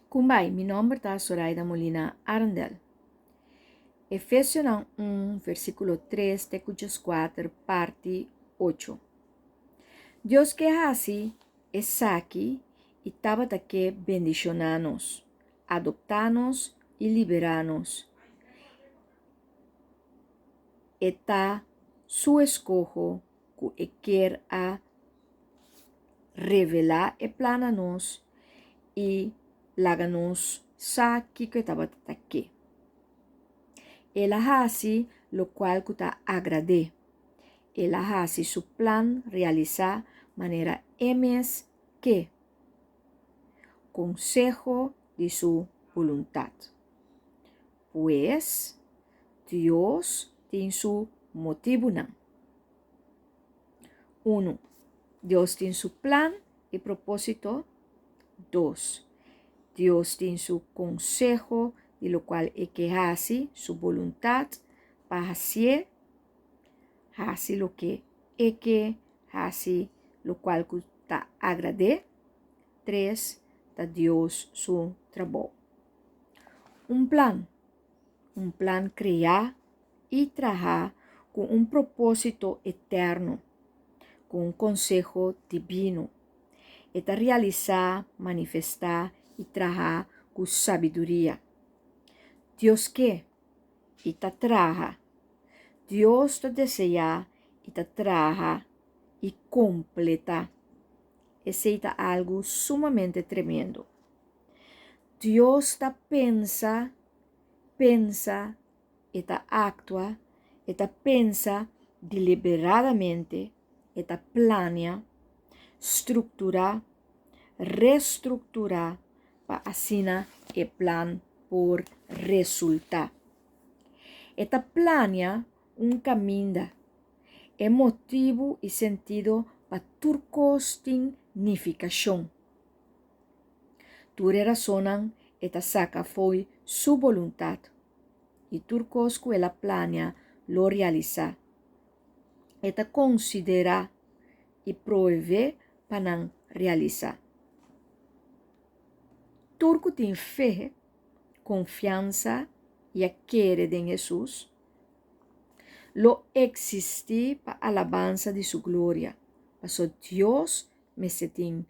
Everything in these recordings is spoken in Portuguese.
Kumbay, mi nome é Zoraida Molina Arandel. Efésios 1, versículo 3, Tecuchos 4, parte 8. Deus que assim está aqui e estava aqui bendicionar-nos, adoptar-nos e liberar-nos. Está su escojo que quer a revelar e plano a nós e laga-nos saque que estava aqui. Ela hace lo cual kuta agrade. Ela hace su plan realizar manera emes que consejo de su voluntad. Pues Dios tiene su motivo. 1. Dios tiene su plan y propósito. 2. Dios tiene su consejo, de lo cual es que hace su voluntad para hacer lo que es que hace, lo cual está agrade. 3. Da Dios su trabajo. Un plan crear y trabajar con un propósito eterno, con un consejo divino. Está realizar, manifestar y trabajar con sabiduría. Dios que y te traja. Dios te desea y te traja y completa. Ese es algo sumamente tremendo. Dios te pensa y te actúa y te pensa deliberadamente y te planea, estructura, reestructurar para asignar el plan por resultar. Esta planea un camino, é motivo e sentido para turcos significação. Ture razonan esta saca foi su voluntad, e turcos que ela planea lo realiza. Esta considera e provee para realizar. Turco tem fé, confiança e a querer em Jesus, lo existe para alabanza de su gloria. Paso Dios me setin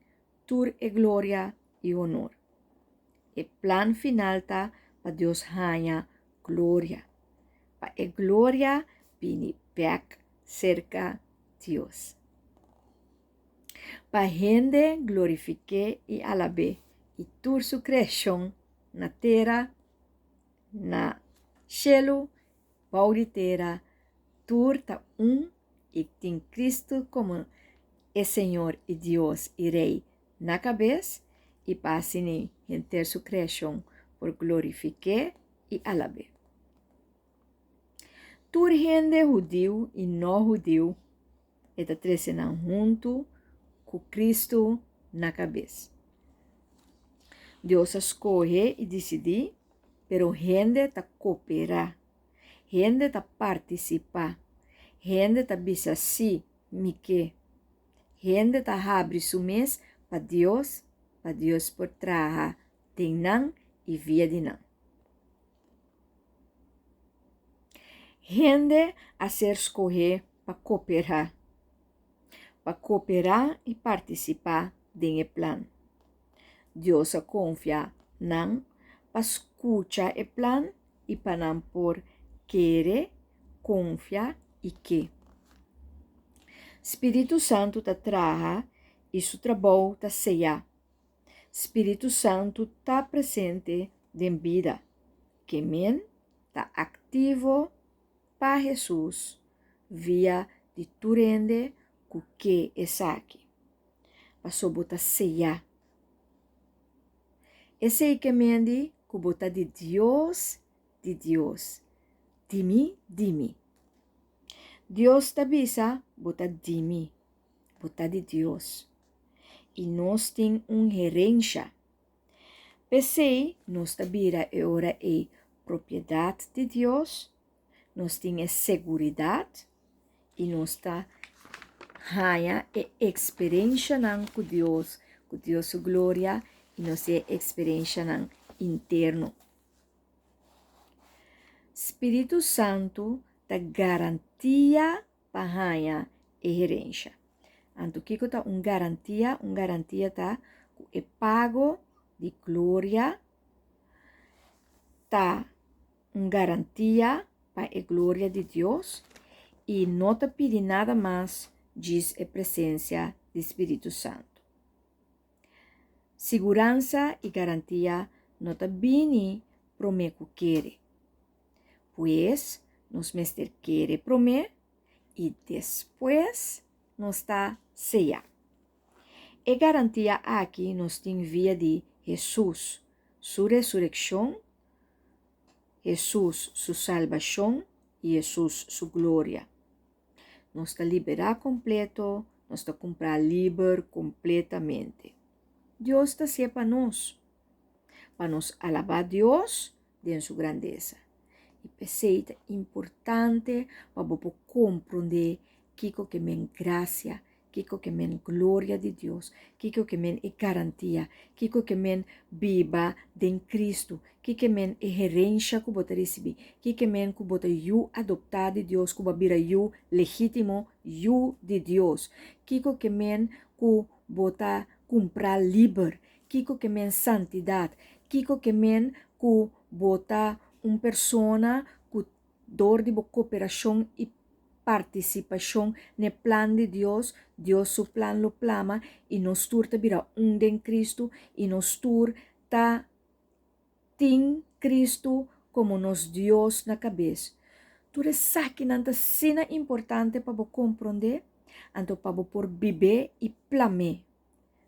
tur e gloria y honor. El plan final ta para Dios haya gloria. Pa e gloria vini back cerca Dios. Pa gente glorifique y alabe y tur su creación na terra, na cielo, bauditera, turta e tem Cristo como é Senhor e Deus e Rei na cabeça e passe em ter sua criação por glorificar e alabar. Tur gente judeu e não judeu está crescendo junto com Cristo na cabeça. Deus escolhe e decide, pero gente está cooperar. Gente está participar, gente está bisa si, mi que. Gente está abre su mês para Deus por trabalhar de nan e via de nan. Gente a ser escolher para cooperar e participar do plan. Deus a confia nan para escuchar o plan e para nan por querer, confia e que. Espírito Santo te traga e seu trabalho te seja. Espírito Santo está presente em vida. Que men está ativo para Jesus via de turende com que é aqui. Para sobota seja. Esse é que mendi que bota de Deus. De mim. Deus te avisa, bota de mim, bota de Deus. E nós temos uma gerência. Pensei, nós te vira agora é propriedade de Deus, nós temos segurança e nós te ganha experiência com Deus sua glória e nossa experiência interno. Espírito Santo ta garantia para a herência. Anto kiko ta garantia ta é pago de glória, ta garantia para a glória de Deus e não te pedi nada mais, diz a presença do Espírito Santo. Segurança e garantia não te vini pro me que quer. Pois, nos mestre quer pro me e depois nos está ceia. E garantia aqui nos tem via de Jesus, sua ressurreição, Jesus, sua salvação e Jesus, sua glória. Nos está liberar completo, nos está comprar livre completamente. Deus está sempre para nos alabar Deus de sua grandeza. E pensei é importante para você compreender que é graça, que é glória de Deus, que é garantia, que é viva de Cristo, que é herência que você recebe, que é que você adoptado de Deus, que você vira legítimo de Deus, que é que você comprar livre, que é santidade, que é que você persona com dor de cooperação e participação no plano de Deus, Deus seu plano lo plama e nos turta vira de Cristo e nos turta tem Cristo como nos Deus na cabeça. Tudo isso que nanta cena importante para você compreender, então para você por viver e plamer.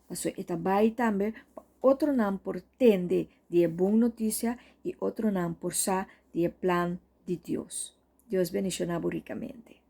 Mas eta vai também outro não por tende de boa notícia e outro não por sa de plano de Deus. Deus bendicioná ricamente.